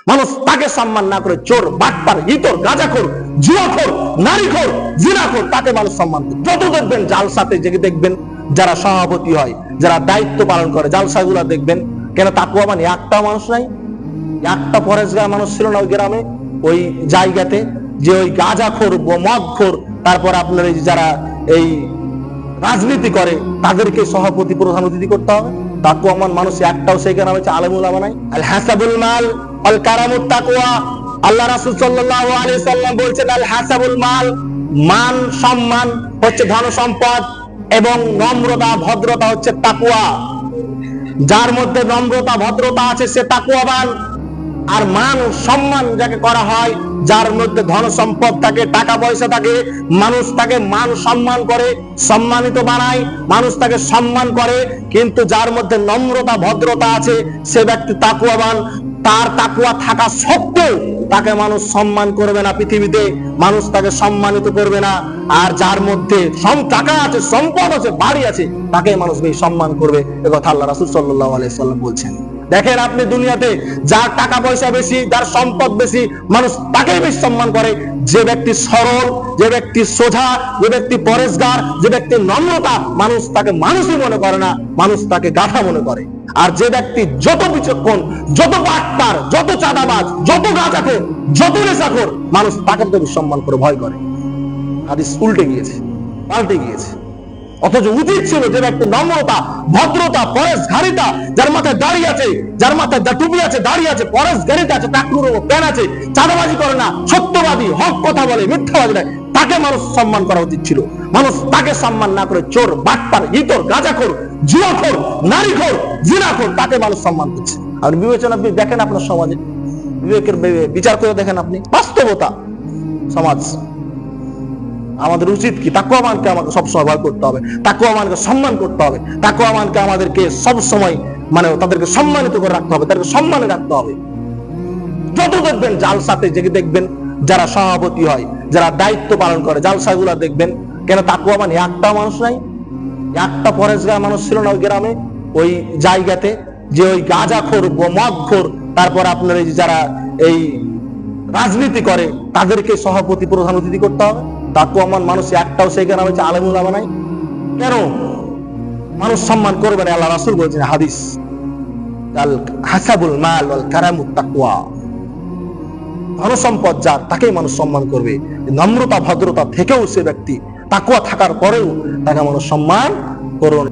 মানুষ তাকে সম্মান না করে চোর, বাটপার, ইতর, গাঁজাখোর, জুয়াখোর, নারীখোর, জিনাখোর তাকে মানুষ সম্মান করে। যত দেখবেন জালসাতে যে দেখবেন যারা সভাপতি হয়, যারা দায়িত্ব পালন করে, জালসাগুলা দেখবেন কেন তাকওয়া মানে একটা মানুষ নাই, একটা পরেশগার মানুষ ছিল না ওই গ্রামে, ওই জায়গাতে, যে ওই গাঁজাখোর, মদখোর, তারপর আপনার এই যারা এই রাজনীতি করে তাদেরকে সভাপতি প্রধান অতিথি করতে হবে। তাকওয়ামান মানুষ একটাও সেই গ্রামে আলেম উলামা নাই। আল হাসাবুল মাল আল কারামুত তাকওয়া। আল্লাহ রাসূল সাল্লাল্লাহু আলাইহি সাল্লাম বলেছেন আল হাসাবুল মাল, মান সম্মান হচ্ছে ধন সম্পদ, এবং নম্রতা ভদ্রতা হচ্ছে তাকওয়া। যার মধ্যে নম্রতা ভদ্রতা আছে সে তাকওয়াবান। আর মান সম্মান যাকে করা হয়, যার মধ্যে ধন সম্পদ থাকে, টাকা পয়সা থাকে, মানুষ তাকে মান সম্মান করে, সম্মানিত বানায়, মানুষ তাকে সম্মান করে। কিন্তু যার মধ্যে নম্রতা ভদ্রতা আছে সে ব্যক্তি তাকওয়াবান। তার তাকওয়া থাকা সত্ত্বেও তাকে মানুষ সম্মান করবে না, পৃথিবীতে মানুষ তাকে সম্মানিত করবে না। আর যার মধ্যে টাকা আছে, সম্পদ আছে, বাড়ি আছে, তাকে মানুষ বেশি সম্মান করবে। এ কথা আল্লাহ রাসূল সাল্লাল্লাহু আলাইহি সাল্লাম বলছেন। দেখেন আপনি দুনিয়াতে যার টাকা পয়সা বেশি, যার সম্পদ বেশি, মানুষ তাকেই বেশি সম্মান করে। যে ব্যক্তি সরল, যে ব্যক্তি সোজা, যে ব্যক্তি পরেশগার, যে ব্যক্তি নম্রতা, মানুষ তাকে মানুষই মনে করে না, মানুষ তাকে গাধা মনে করে। আর যে ব্যক্তি যত বিচক্ষণ, যত বাটপার, যত চাঁদাবাজ, যত গাঁজাখোর, যত নেশাখোর, মানুষ তাকে তো সম্মান করে, ভয় করে। হাদিস উল্টে গিয়েছে, পাল্টে গিয়েছে। অথচ উচিত ছিল যে ব্যক্তি নম্রতা, ভদ্রতা, পরেশগারিতা, যার মাথায় দাড়ি আছে, যার মাথায় টুপি আছে, দাড়ি আছে, পরেশগারিতা আছে, টাকলুর প্যান আছে, চাঁদাবাজি করে না, সত্যবাদী, হক কথা বলে, মিথ্যাবাদী নয়, তাকে মানুষ সম্মান করা উচিত ছিল। মানুষ তাকে সম্মান না করে চোর, বাটপার, ইতর, গাঁজাখোর, জুয়াখোর, নারীখোর, জিনাখোর তাকে মানুষ সম্মান করছে। আপনি বিবেচনা দেখেন আপনার সমাজে, বিবেকের বিচার করে দেখেন আপনি, বাস্তবতা সমাজ। আমাদের উচিত কি? তাকওয়ামানকে আমাকে সবসময় ভয় করতে হবে, তাকওয়ামানকে সম্মান করতে হবে, তাকওয়ামানকে আমাদেরকে সবসময় মানে তাদেরকে সম্মানিত করে রাখতে হবে, তাদেরকে সম্মানে রাখতে হবে। যত দেখবেন জালসাতে যে দেখবেন যারা সভাপতি হয়, যারা দায়িত্ব পালন করে, জালসাগুলা দেখবেন কেন তাকওয়ামান একটা মানুষ নাই, একটা পরেশগার মানুষ ছিল না ওই গ্রামে, ওই জায়গাতে, যে ওই গাঁজাখোর, মদখোর, তারপর আপনার এই যারা এই রাজনীতি করে তাদেরকে সভাপতি প্রধান অতিথি করতে হবে। তাকওয়ামান মানুষ একটাও সেই গ্রামে আলেম উলামা নাই। কেন মানুষ সম্মান করবে না? আল্লাহ রাসূল বলেছেন হাদিস, আল হাসাবুল মাল ওয়াল কারামুত তাকওয়া। ধন সম্পদ যার, তাকেই মানুষ সম্মান করবে। নম্রতা ভদ্রতা থেকেও সে ব্যক্তি, তাকওয়া থাকার পরেও তাকে মানুষ সম্মান করবে।